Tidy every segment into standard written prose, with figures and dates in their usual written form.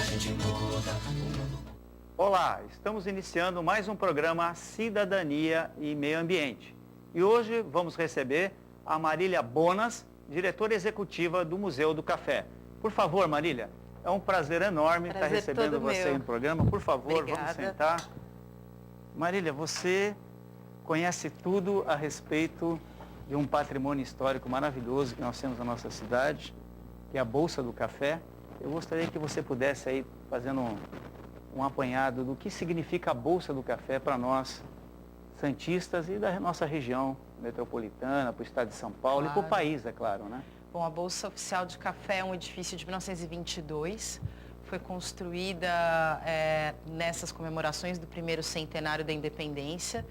gente muda o mundo. Olá, estamos iniciando mais um programa Cidadania e Meio Ambiente. E hoje vamos receber a Marília Bonas, diretora executiva do Museu do Café. Por favor, Marília, é um prazer enorme estar recebendo você no programa. Por favor, Obrigada. Vamos sentar. Marília, você conhece tudo a respeito de um patrimônio histórico maravilhoso que nós temos na nossa cidade, que é a Bolsa do Café. Eu gostaria que você pudesse aí fazendo um apanhado do que significa a Bolsa do Café para nós, santistas, e da nossa região metropolitana, para o estado de São Paulo e para o país, é claro, né? Bom, a Bolsa Oficial de Café é um edifício de 1922, foi construída nessas comemorações do primeiro centenário da independência,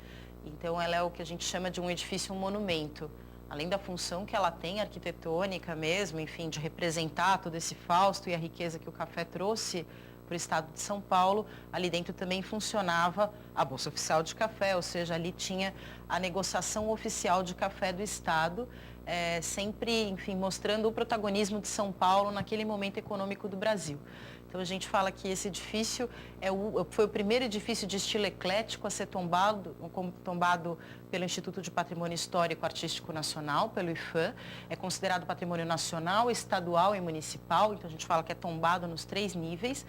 então ela é o que a gente chama de um edifício monumento. Além da função que ela tem, arquitetônica mesmo, enfim, de representar todo esse fausto e a riqueza que o café trouxe para o estado de São Paulo, ali dentro também funcionava a Bolsa Oficial de Café, ou seja, ali tinha a negociação oficial de café do estado, sempre, enfim, mostrando o protagonismo de São Paulo naquele momento econômico do Brasil. Então a gente fala que esse edifício foi o primeiro edifício de estilo eclético a ser tombado pelo Instituto de Patrimônio Histórico Artístico Nacional, pelo IPHAN. É considerado patrimônio nacional, estadual e municipal, então a gente fala que é tombado nos 3 níveis.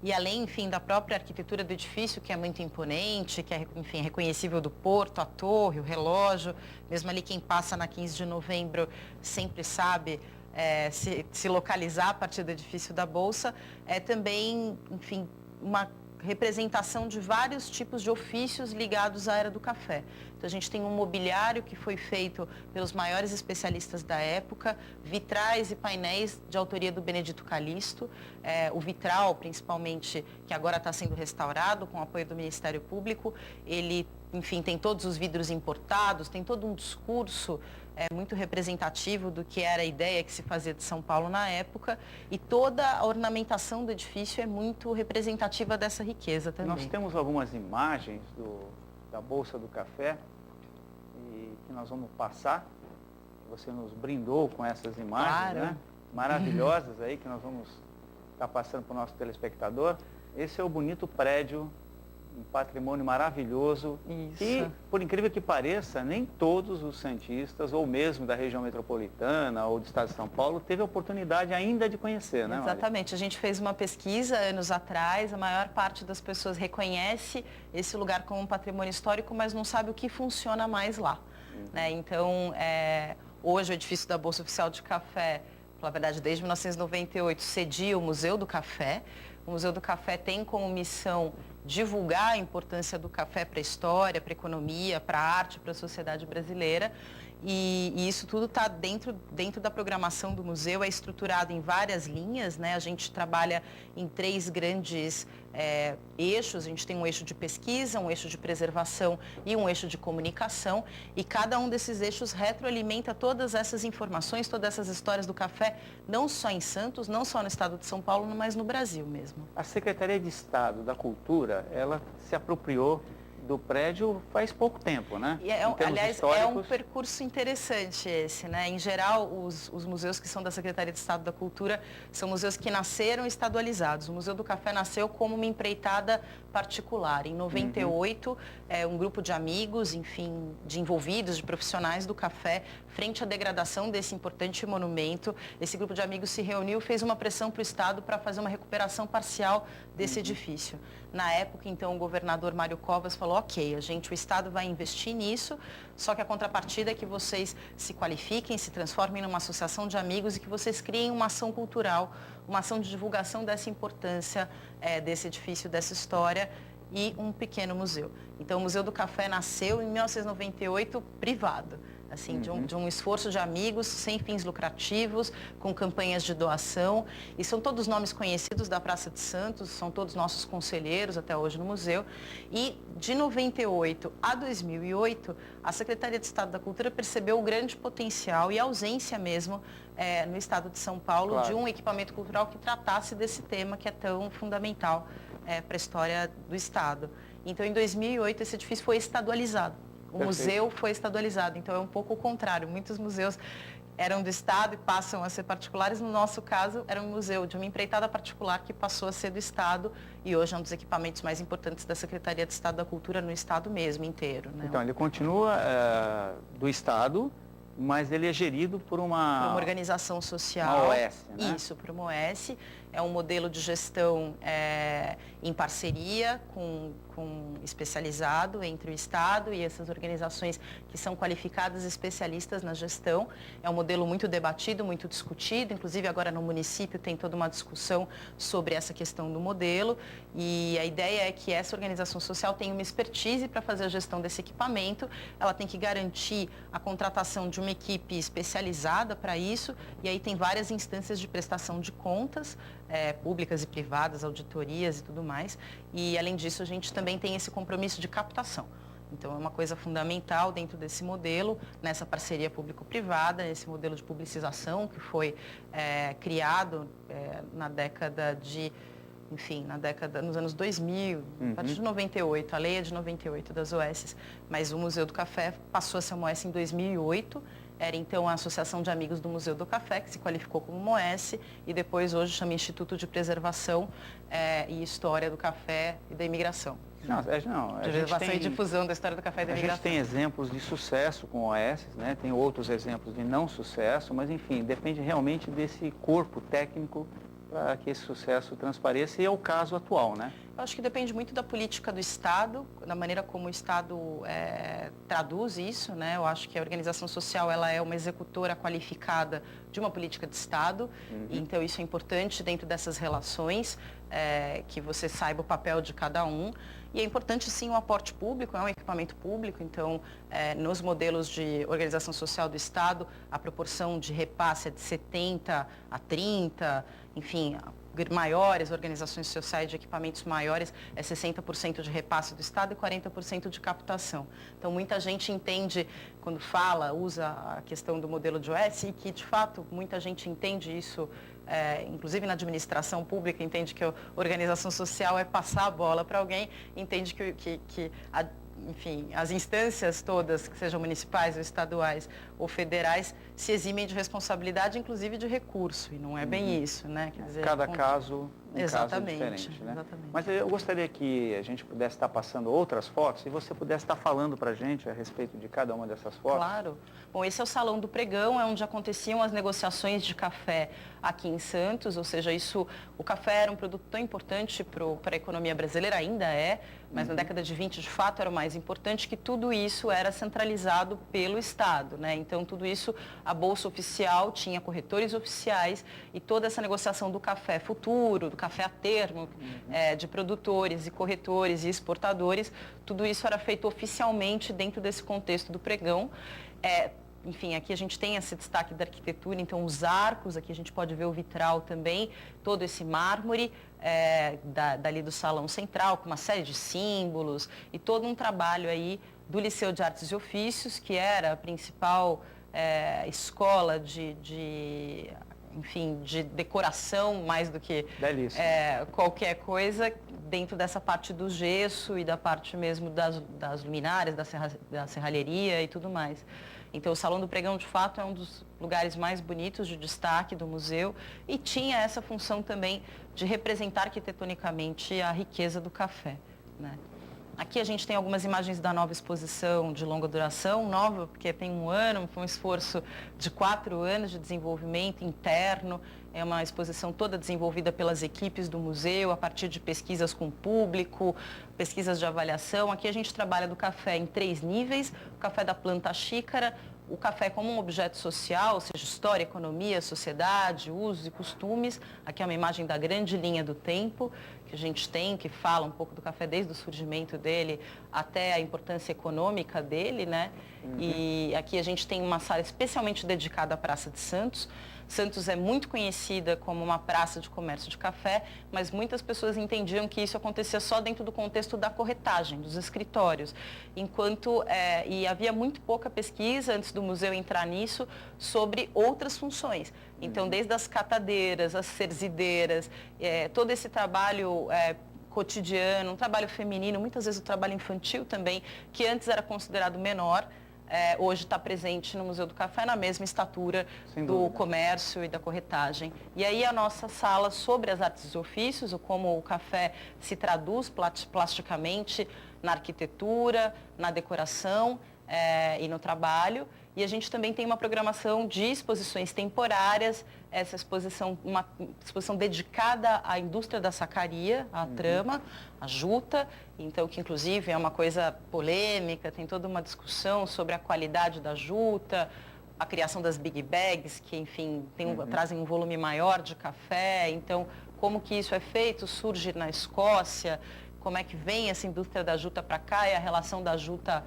E além, enfim, da própria arquitetura do edifício, que é muito imponente, que é, enfim, reconhecível do porto, a torre, o relógio, mesmo ali quem passa na 15 de novembro sempre sabe se localizar a partir do edifício da Bolsa, é também, enfim, uma representação de vários tipos de ofícios ligados à era do café. Então a gente tem um mobiliário que foi feito pelos maiores especialistas da época, vitrais e painéis de autoria do Benedito Calixto, o vitral principalmente, que agora está sendo restaurado com o apoio do Ministério Público, ele, enfim, tem todos os vidros importados, tem todo um discurso muito representativo do que era a ideia que se fazia de São Paulo na época, e toda a ornamentação do edifício é muito representativa dessa riqueza também. Nós temos algumas imagens da Bolsa do Café e que nós vamos passar. Você nos brindou com essas imagens, claro, né? Maravilhosas aí, que nós vamos estar passando para o nosso telespectador. Esse é o bonito prédio, um patrimônio maravilhoso. Isso. E, por incrível que pareça, nem todos os santistas, ou mesmo da região metropolitana ou do estado de São Paulo, teve a oportunidade ainda de conhecer, né, Maria? Exatamente. A gente fez uma pesquisa anos atrás, a maior parte das pessoas reconhece esse lugar como um patrimônio histórico, mas não sabe o que funciona mais lá. Né? Então, hoje o edifício da Bolsa Oficial de Café, na verdade, desde 1998, cedia o Museu do Café. O Museu do Café tem como missão divulgar a importância do café para a história, para a economia, para a arte, para a sociedade brasileira. E isso tudo está dentro da programação do museu, é estruturado em várias linhas, né? A gente trabalha em 3 grandes eixos. A gente tem um eixo de pesquisa, um eixo de preservação e um eixo de comunicação. E cada um desses eixos retroalimenta todas essas informações, todas essas histórias do café, não só em Santos, não só no estado de São Paulo, mas no Brasil mesmo. A Secretaria de Estado da Cultura, ela se apropriou do prédio faz pouco tempo, né? E aliás, é um percurso interessante esse, né? Em geral, os museus que são da Secretaria de Estado da Cultura são museus que nasceram estadualizados. O Museu do Café nasceu como uma empreitada particular. Em 98, um grupo de amigos, enfim, de envolvidos, de profissionais do café, frente à degradação desse importante monumento, esse grupo de amigos se reuniu, fez uma pressão para o Estado para fazer uma recuperação parcial desse edifício. Na época, então, o governador Mário Covas falou: ok, o Estado vai investir nisso, só que a contrapartida é que vocês se qualifiquem, se transformem numa associação de amigos e que vocês criem uma ação cultural, uma ação de divulgação dessa importância desse edifício, dessa história, e um pequeno museu. Então, o Museu do Café nasceu em 1998 privado. Assim, de um esforço de amigos, sem fins lucrativos, com campanhas de doação. E são todos nomes conhecidos da Praça de Santos, são todos nossos conselheiros até hoje no museu. E de 98 a 2008, a Secretaria de Estado da Cultura percebeu o grande potencial e ausência mesmo no estado de São Paulo, claro, de um equipamento cultural que tratasse desse tema que é tão fundamental para a história do estado. Então, em 2008, esse edifício foi estadualizado. O museu foi estadualizado, então é um pouco o contrário. Muitos museus eram do Estado e passam a ser particulares. No nosso caso, era um museu de uma empreitada particular que passou a ser do Estado e hoje é um dos equipamentos mais importantes da Secretaria de Estado da Cultura no Estado mesmo inteiro, né? Então, ele continua do Estado, mas ele é gerido por uma organização social. Uma OS, né? Isso, por uma OS. É um modelo de gestão em parceria com especializado entre o Estado e essas organizações que são qualificadas especialistas na gestão. É um modelo muito debatido, muito discutido, inclusive agora no município tem toda uma discussão sobre essa questão do modelo e a ideia é que essa organização social tenha uma expertise para fazer a gestão desse equipamento, ela tem que garantir a contratação de uma equipe especializada para isso e aí tem várias instâncias de prestação de contas, públicas e privadas, auditorias e tudo mais. E, além disso, a gente também tem esse compromisso de captação. Então, é uma coisa fundamental dentro desse modelo, nessa parceria público-privada, esse modelo de publicização que foi criado na década de... Enfim, nos anos 2000, a partir de 98, a lei é de 98 das OS, mas o Museu do Café passou a ser uma OS em 2008, era então a Associação de Amigos do Museu do Café, que se qualificou como uma OS, e depois hoje chama Instituto de Preservação e História do Café e da Imigração. Preservação e difusão da história do café e da imigração. A gente tem exemplos de sucesso com OS, né? Tem outros exemplos de não sucesso, mas enfim, depende realmente desse corpo técnico para que esse sucesso transpareça, e é o caso atual, né? Eu acho que depende muito da política do Estado, da maneira como o Estado traduz isso, né? Eu acho que a organização social ela é uma executora qualificada de uma política de Estado, então isso é importante dentro dessas relações, que você saiba o papel de cada um. E é importante, sim, o aporte público, é um equipamento público, então, nos modelos de organização social do Estado, a proporção de repasse é de 70 a 30, enfim, maiores organizações sociais de equipamentos maiores, é 60% de repasse do Estado e 40% de captação. Então, muita gente entende, quando fala, usa a questão do modelo de OS, e que, de fato, muita gente entende isso, inclusive na administração pública, entende que a organização social é passar a bola para alguém, entende enfim, as instâncias todas, que sejam municipais ou estaduais ou federais, se eximem de responsabilidade, inclusive de recurso, e não é bem isso, né? Quer dizer, cada caso exatamente, caso diferente, né? Exatamente. Mas eu gostaria que a gente pudesse estar passando outras fotos e você pudesse estar falando para a gente a respeito de cada uma dessas fotos. Claro. Bom, esse é o Salão do Pregão, é onde aconteciam as negociações de café aqui em Santos, ou seja, o café era um produto tão importante para a economia brasileira, ainda é, mas na década de 20, de fato, era o mais importante, que tudo isso era centralizado pelo Estado, né? Então, tudo isso, a Bolsa Oficial tinha corretores oficiais e toda essa negociação do café futuro, do café a termo, de produtores e corretores e exportadores, tudo isso era feito oficialmente dentro desse contexto do pregão. Enfim, aqui a gente tem esse destaque da arquitetura, então os arcos, aqui a gente pode ver o vitral também, todo esse mármore dali do salão central, com uma série de símbolos e todo um trabalho aí do Liceu de Artes e Ofícios, que era a principal escola enfim, de decoração, mais do que qualquer coisa, dentro dessa parte do gesso e da parte mesmo das luminárias, da serralheria e tudo mais. Então, o Salão do Pregão, de fato, é um dos lugares mais bonitos de destaque do museu e tinha essa função também de representar arquitetonicamente a riqueza do café, né? Aqui a gente tem algumas imagens da nova exposição de longa duração, nova porque tem 1 ano, foi um esforço de 4 anos de desenvolvimento interno, é uma exposição toda desenvolvida pelas equipes do museu, a partir de pesquisas com o público, pesquisas de avaliação. Aqui a gente trabalha do café em 3 níveis, o café da planta à xícara, o café como um objeto social, ou seja, história, economia, sociedade, usos e costumes. Aqui é uma imagem da grande linha do tempo que a gente tem, que fala um pouco do café desde o surgimento dele até a importância econômica dele, né? E aqui a gente tem uma sala especialmente dedicada à Praça de Santos. Santos é muito conhecida como uma praça de comércio de café, mas muitas pessoas entendiam que isso acontecia só dentro do contexto da corretagem, dos escritórios. E havia muito pouca pesquisa, antes do museu entrar nisso, sobre outras funções. Então, desde as catadeiras, as serzideiras, todo esse trabalho cotidiano, um trabalho feminino, muitas vezes o trabalho infantil também, que antes era considerado menor, hoje está presente no Museu do Café na mesma estatura Sem do dúvida. comércio e da corretagem. E aí a nossa sala sobre as artes e ofícios, ou como o café se traduz plasticamente na arquitetura, na decoração e no trabalho. E a gente também tem uma programação de exposições temporárias, essa exposição, uma exposição dedicada à indústria da sacaria, à trama, à juta, então que inclusive é uma coisa polêmica, tem toda uma discussão sobre a qualidade da juta, a criação das big bags, que enfim trazem um volume maior de café, então como que isso é feito, surge na Escócia, como é que vem essa indústria da juta para cá e a relação da juta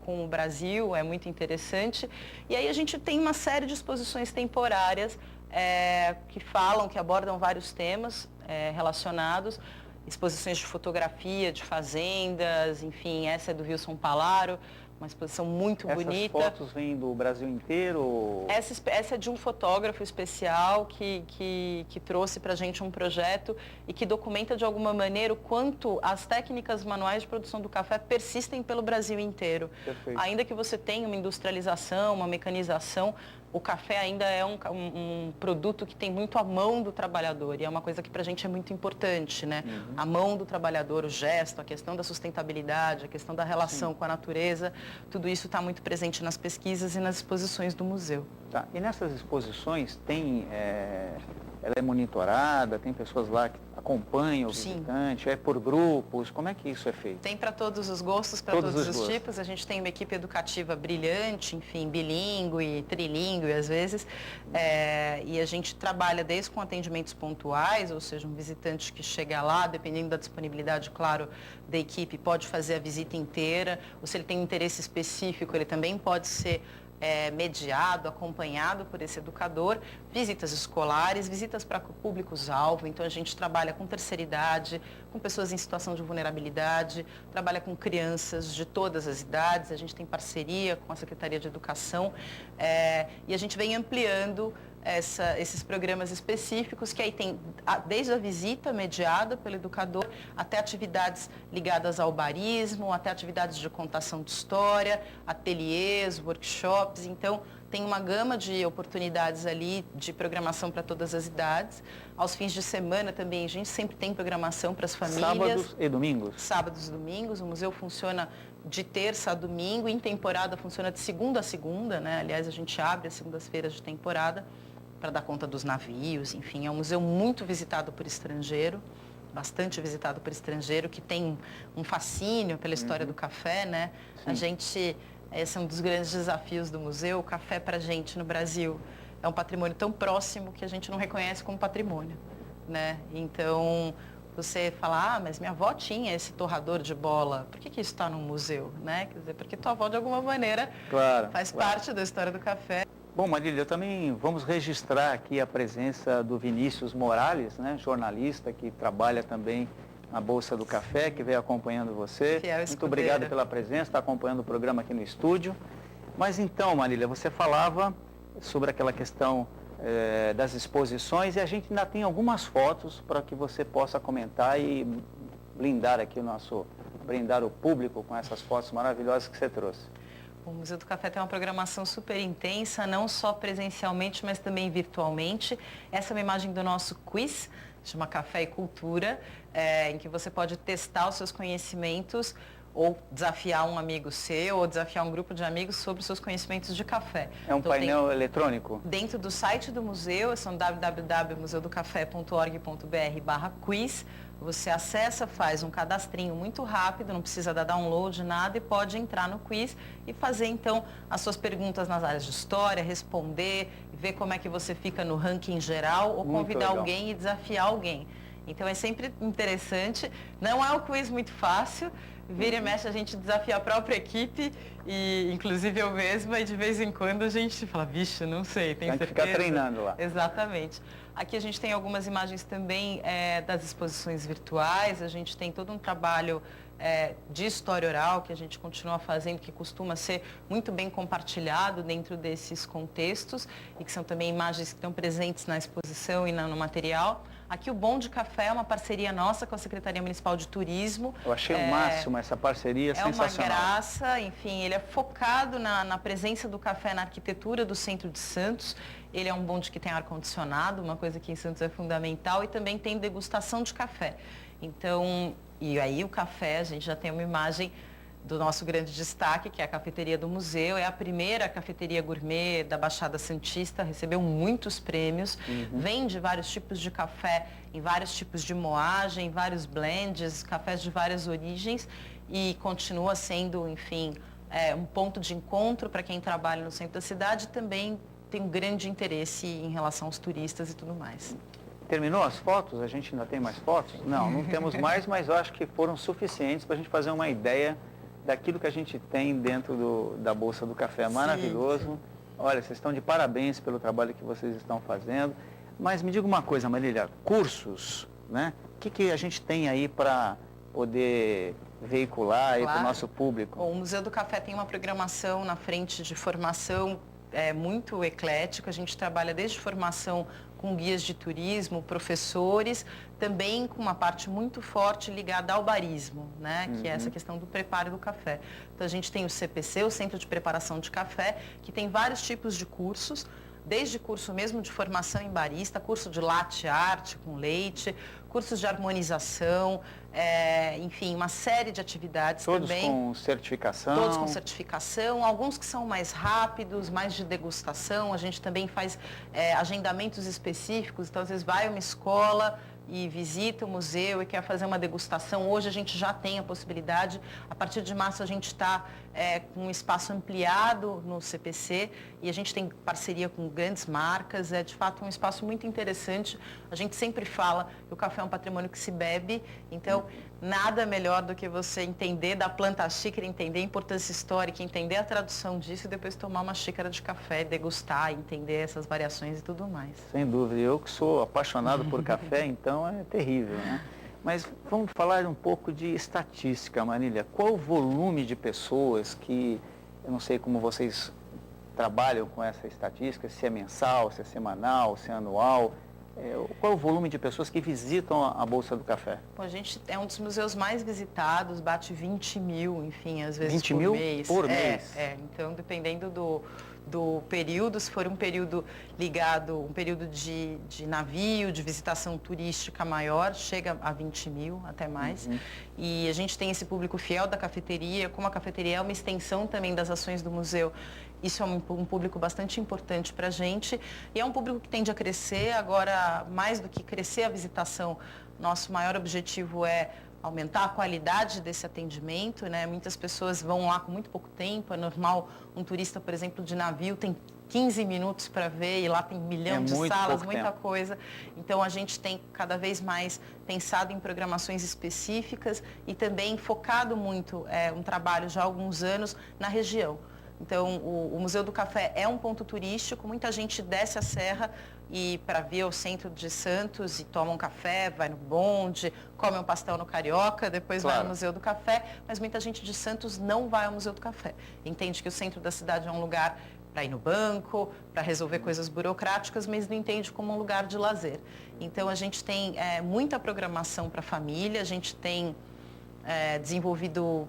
com o Brasil, é muito interessante. E aí a gente tem uma série de exposições temporárias que abordam vários temas relacionados, exposições de fotografia, de fazendas, enfim, essa é do Wilson Palaro, uma exposição muito bonita. Essas fotos vêm do Brasil inteiro? Essa é de um fotógrafo especial que trouxe para a gente um projeto e que documenta de alguma maneira o quanto as técnicas manuais de produção do café persistem pelo Brasil inteiro. Perfeito. Ainda que você tenha uma industrialização, uma mecanização, o café ainda é um produto que tem muito a mão do trabalhador e é uma coisa que para a gente é muito importante, né? A mão do trabalhador, o gesto, a questão da sustentabilidade, a questão da relação com a natureza, tudo isso está muito presente nas pesquisas e nas exposições do museu. Tá. E nessas exposições ela é monitorada, tem pessoas lá que acompanham o visitante, é por grupos, como é que isso é feito? Tem para todos os gostos, para todos os tipos. A gente tem uma equipe educativa brilhante, enfim, bilíngue, trilíngue às vezes, e a gente trabalha desde com atendimentos pontuais, ou seja, um visitante que chega lá, dependendo da disponibilidade, claro, da equipe, pode fazer a visita inteira, ou se ele tem um interesse específico, ele também pode ser mediado, acompanhado por esse educador, visitas escolares, visitas para públicos-alvo, então a gente trabalha com terceira idade, com pessoas em situação de vulnerabilidade, trabalha com crianças de todas as idades, a gente tem parceria com a Secretaria de Educação e a gente vem ampliando esses programas específicos, que aí tem desde a visita mediada pelo educador, até atividades ligadas ao barismo, até atividades de contação de história, ateliês, workshops, então tem uma gama de oportunidades ali de programação para todas as idades. Aos fins de semana também, a gente sempre tem programação para as famílias. Sábados e domingos? Sábados e domingos, o museu funciona de terça a domingo, em temporada funciona de segunda a segunda, né? Aliás, a gente abre as segundas-feiras de temporada para dar conta dos navios, enfim, é um museu muito visitado por estrangeiro, bastante visitado por estrangeiro, que tem um fascínio pela história do café, né? Esse é um dos grandes desafios do museu, o café para a gente no Brasil é um patrimônio tão próximo que a gente não reconhece como patrimônio, né? Então, você fala, mas minha avó tinha esse torrador de bola, por que isso está no museu, né? Quer dizer, porque tua avó, de alguma maneira, faz parte da história do café. Bom, Marília, também vamos registrar aqui a presença do Vinícius Morales, né, jornalista que trabalha também na Bolsa do Café, que veio acompanhando você. Muito obrigado pela presença, está acompanhando o programa aqui no estúdio. Mas então, Marília, você falava sobre aquela questão das exposições e a gente ainda tem algumas fotos para que você possa comentar e brindar o público com essas fotos maravilhosas que você trouxe. O Museu do Café tem uma programação super intensa, não só presencialmente, mas também virtualmente. Essa é uma imagem do nosso quiz, chama Café e Cultura, em que você pode testar os seus conhecimentos ou desafiar um amigo seu ou desafiar um grupo de amigos sobre os seus conhecimentos de café. É um painel eletrônico? Dentro do site do museu, são www.museudocafé.org.br/quiz. Você acessa, faz um cadastrinho muito rápido, não precisa dar download, nada, e pode entrar no quiz e fazer, então, as suas perguntas nas áreas de história, responder, ver como é que você fica no ranking geral, ou convidar alguém e desafiar alguém. Então, é sempre interessante. Não é um quiz muito fácil. Vira e mexe, a gente desafia a própria equipe, e inclusive eu mesma, e de vez em quando a gente fala, vixe, não sei, tem certeza? Ficar treinando lá. Exatamente. Aqui a gente tem algumas imagens também das exposições virtuais, a gente tem todo um trabalho de história oral que a gente continua fazendo, que costuma ser muito bem compartilhado dentro desses contextos, e que são também imagens que estão presentes na exposição e no material. Aqui o Bom de Café é uma parceria nossa com a Secretaria Municipal de Turismo. Eu achei o máximo essa parceria, sensacional. É uma graça, enfim, ele é focado na presença do café na arquitetura do centro de Santos. Ele é um bonde que tem ar-condicionado, uma coisa que em Santos é fundamental, e também tem degustação de café. Então, e aí o café, a gente já tem uma imagem do nosso grande destaque, que é a cafeteria do museu. É a primeira cafeteria gourmet da Baixada Santista, recebeu muitos prêmios, vende vários tipos de café em vários tipos de moagem, vários blends, cafés de várias origens, e continua sendo, enfim, um ponto de encontro para quem trabalha no centro da cidade. Também tem um grande interesse em relação aos turistas e tudo mais. Terminou as fotos? A gente ainda tem mais fotos? Não temos mais, mas eu acho que foram suficientes para a gente fazer uma ideia daquilo que a gente tem dentro da Bolsa do Café. É maravilhoso. Sim. Olha, vocês estão de parabéns pelo trabalho que vocês estão fazendo. Mas me diga uma coisa, Marília, cursos, né? O que a gente tem aí para poder veicular aí para o nosso público? Bom, o Museu do Café tem uma programação na frente de formação muito eclética. A gente trabalha desde formação com guias de turismo, professores, também com uma parte muito forte ligada ao barismo, né? Que é essa questão do preparo do café. Então a gente tem o CPC, o Centro de Preparação de Café, que tem vários tipos de cursos, desde curso mesmo de formação em barista, curso de latte art com leite, cursos de harmonização, enfim, uma série de atividades todos também. Com certificação? Todos com certificação, alguns que são mais rápidos, mais de degustação. A gente também faz agendamentos específicos, então às vezes vai a uma escola e visita o museu e quer fazer uma degustação. Hoje a gente já tem a possibilidade, a partir de março a gente está com um espaço ampliado no CPC e a gente tem parceria com grandes marcas, é de fato um espaço muito interessante. A gente sempre fala que o café é um patrimônio que se bebe, então nada melhor do que você entender da planta xícara, entender a importância histórica, entender a tradução disso e depois tomar uma xícara de café, degustar, entender essas variações e tudo mais. Sem dúvida, eu que sou apaixonado por café, então é terrível, né? Mas vamos falar um pouco de estatística, Marília. Qual o volume de pessoas que, eu não sei como vocês trabalham com essa estatística, se é mensal, se é semanal, se é anual, qual é o volume de pessoas que visitam a Bolsa do Café? Bom, a gente é um dos museus mais visitados, bate 20 mil, enfim, às vezes 20 por mil mês. Por mês? Então dependendo do período, se for um período ligado, um período de navio, de visitação turística maior, chega a 20 mil, até mais. E a gente tem esse público fiel da cafeteria, como a cafeteria é uma extensão também das ações do museu, isso é um público bastante importante para a gente e é um público que tende a crescer. Agora, mais do que crescer a visitação, nosso maior objetivo é aumentar a qualidade desse atendimento, né? Muitas pessoas vão lá com muito pouco tempo, é normal um turista, por exemplo, de navio tem 15 minutos para ver e lá tem 1 milhão de salas, muita coisa. Então a gente tem cada vez mais pensado em programações específicas e também focado muito um trabalho já há alguns anos na região. Então, o Museu do Café é um ponto turístico, muita gente desce a serra e para ver o centro de Santos e toma um café, vai no bonde, come um pastel no Carioca, depois vai ao Museu do Café, mas muita gente de Santos não vai ao Museu do Café. Entende que o centro da cidade é um lugar para ir no banco, para resolver coisas burocráticas, mas não entende como um lugar de lazer. Então, a gente tem muita programação para a família, a gente tem desenvolvido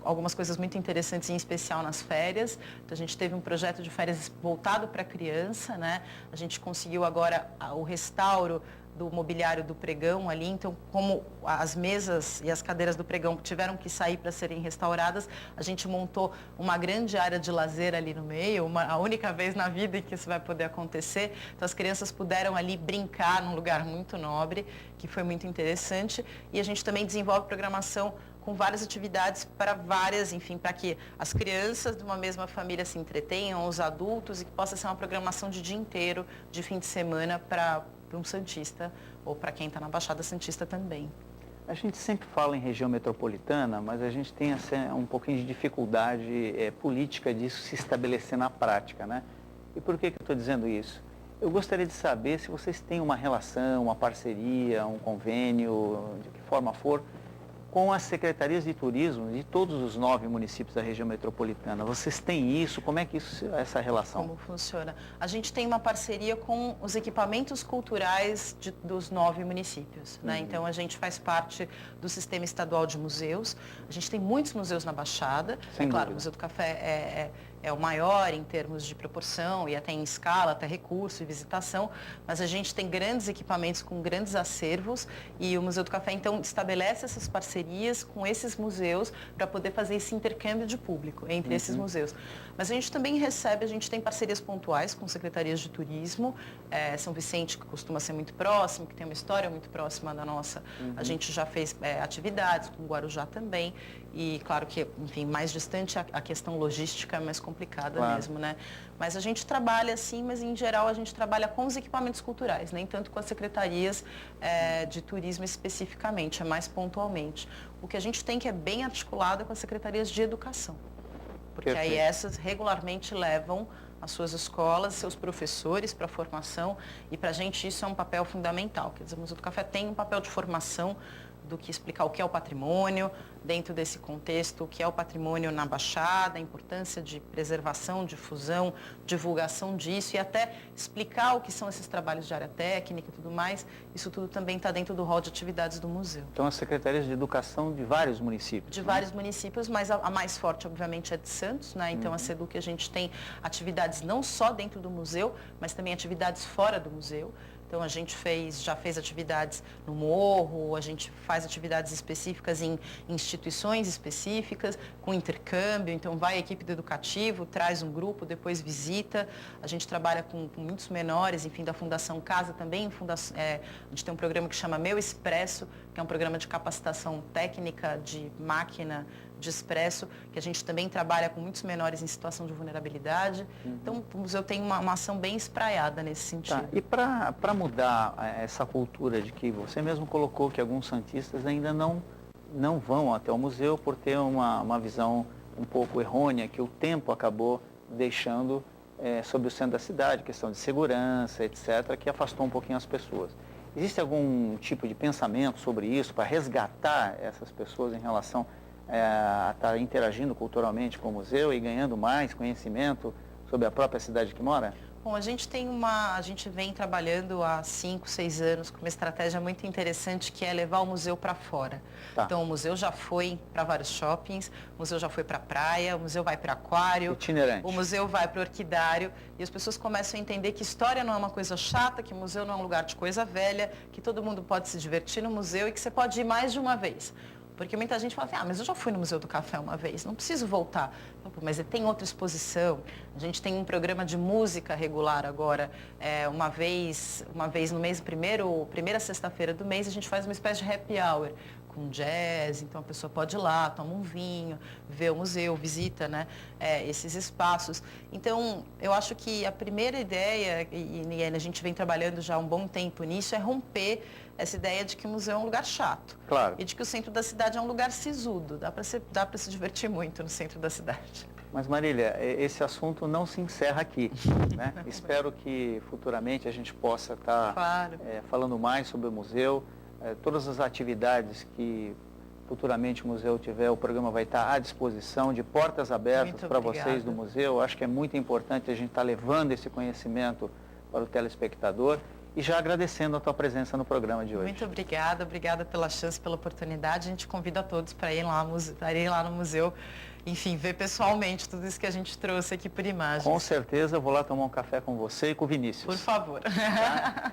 algumas coisas muito interessantes, em especial nas férias. Então, a gente teve um projeto de férias voltado para a criança, né? A gente conseguiu agora o restauro do mobiliário do pregão ali, então como as mesas e as cadeiras do pregão tiveram que sair para serem restauradas, a gente montou uma grande área de lazer ali no meio, a única vez na vida em que isso vai poder acontecer. Então as crianças puderam ali brincar num lugar muito nobre, que foi muito interessante, e a gente também desenvolve programação com várias atividades para enfim, para que as crianças de uma mesma família se entretenham, os adultos, e que possa ser uma programação de dia inteiro, de fim de semana para um santista ou para quem está na Baixada Santista também. A gente sempre fala em região metropolitana, mas a gente tem um pouquinho de dificuldade política disso se estabelecer na prática, né? E por que eu estou dizendo isso? Eu gostaria de saber se vocês têm uma relação, uma parceria, um convênio, de que forma for, com as secretarias de turismo de todos os 9 municípios da região metropolitana. Vocês têm isso? Como é que essa relação? Como funciona? A gente tem uma parceria com os equipamentos culturais dos 9 municípios, né? Então, a gente faz parte do Sistema Estadual de Museus. A gente tem muitos museus na Baixada. Sem claro, dúvida. o Museu do Café é o maior em termos de proporção e até em escala, até recurso e visitação, mas a gente tem grandes equipamentos com grandes acervos e o Museu do Café, então, estabelece essas parcerias com esses museus para poder fazer esse intercâmbio de público entre esses museus. Mas a gente também recebe, a gente tem parcerias pontuais com secretarias de turismo, São Vicente, que costuma ser muito próximo, que tem uma história muito próxima da nossa. A gente já fez atividades com Guarujá também. E claro que, enfim, mais distante a questão logística é mais complicada mesmo, né? Mas a gente trabalha assim, mas em geral a gente trabalha com os equipamentos culturais, nem tanto com as secretarias de turismo especificamente, é mais pontualmente. O que a gente tem que é bem articulado é com as secretarias de educação. Porque aí essas regularmente levam as suas escolas, seus professores para a formação e para a gente isso é um papel fundamental. Quer dizer, o Museu do Café tem um papel de formação do que explicar o que é o patrimônio, dentro desse contexto, o que é o patrimônio na Baixada, a importância de preservação, difusão, divulgação disso e até explicar o que são esses trabalhos de área técnica e tudo mais. Isso tudo também está dentro do rol de atividades do museu. Então, as secretarias de educação de vários municípios. De vários municípios, mas a mais forte, obviamente, é de Santos, né? Então, a SEDUC, a gente tem atividades não só dentro do museu, mas também atividades fora do museu. Então, a gente já fez atividades no Morro, a gente faz atividades específicas em instituições específicas, com intercâmbio. Então, vai a equipe do educativo, traz um grupo, depois visita. A gente trabalha com muitos menores, enfim, da Fundação Casa também. A gente tem um programa que chama Meu Expresso, que é um programa de capacitação técnica de máquina de expresso, que a gente também trabalha com muitos menores em situação de vulnerabilidade. Então, o museu tem uma ação bem espraiada nesse sentido. Tá. E para mudar essa cultura de que você mesmo colocou que alguns santistas ainda não vão até o museu por ter uma visão um pouco errônea que o tempo acabou deixando sobre o centro da cidade, questão de segurança, etc., que afastou um pouquinho as pessoas. Existe algum tipo de pensamento sobre isso para resgatar essas pessoas em relação a estar interagindo culturalmente com o museu e ganhando mais conhecimento sobre a própria cidade que mora? Bom, a gente vem trabalhando há 5, 6 anos com uma estratégia muito interessante que é levar o museu para fora. Tá. Então, o museu já foi para vários shoppings, o museu já foi para a praia, o museu vai para aquário, itinerante. O museu vai para o orquidário e as pessoas começam a entender que história não é uma coisa chata, que o museu não é um lugar de coisa velha, que todo mundo pode se divertir no museu e que você pode ir mais de uma vez. Porque muita gente fala assim, mas eu já fui no Museu do Café uma vez, não preciso voltar. Mas tem outra exposição, a gente tem um programa de música regular agora, uma vez no mês, primeira sexta-feira do mês, a gente faz uma espécie de happy hour com jazz, então a pessoa pode ir lá, toma um vinho, vê o museu, visita, né, esses espaços. Então, eu acho que a primeira ideia, e a gente vem trabalhando já há um bom tempo nisso, é romper essa ideia de que o museu é um lugar chato. Claro. E de que o centro da cidade é um lugar sisudo. Dá para se divertir muito no centro da cidade. Mas, Marília, esse assunto não se encerra aqui, né? Espero que futuramente a gente possa estar falando mais sobre o museu. Todas as atividades que futuramente o museu tiver, o programa vai estar à disposição, de portas abertas para vocês do museu. Acho que é muito importante a gente estar levando esse conhecimento para o telespectador. E já agradecendo a tua presença no programa de hoje. Muito obrigada pela chance, pela oportunidade. A gente convida a todos para irem lá no museu, enfim, ver pessoalmente tudo isso que a gente trouxe aqui por imagens. Com certeza, eu vou lá tomar um café com você e com o Vinícius. Por favor. Tá?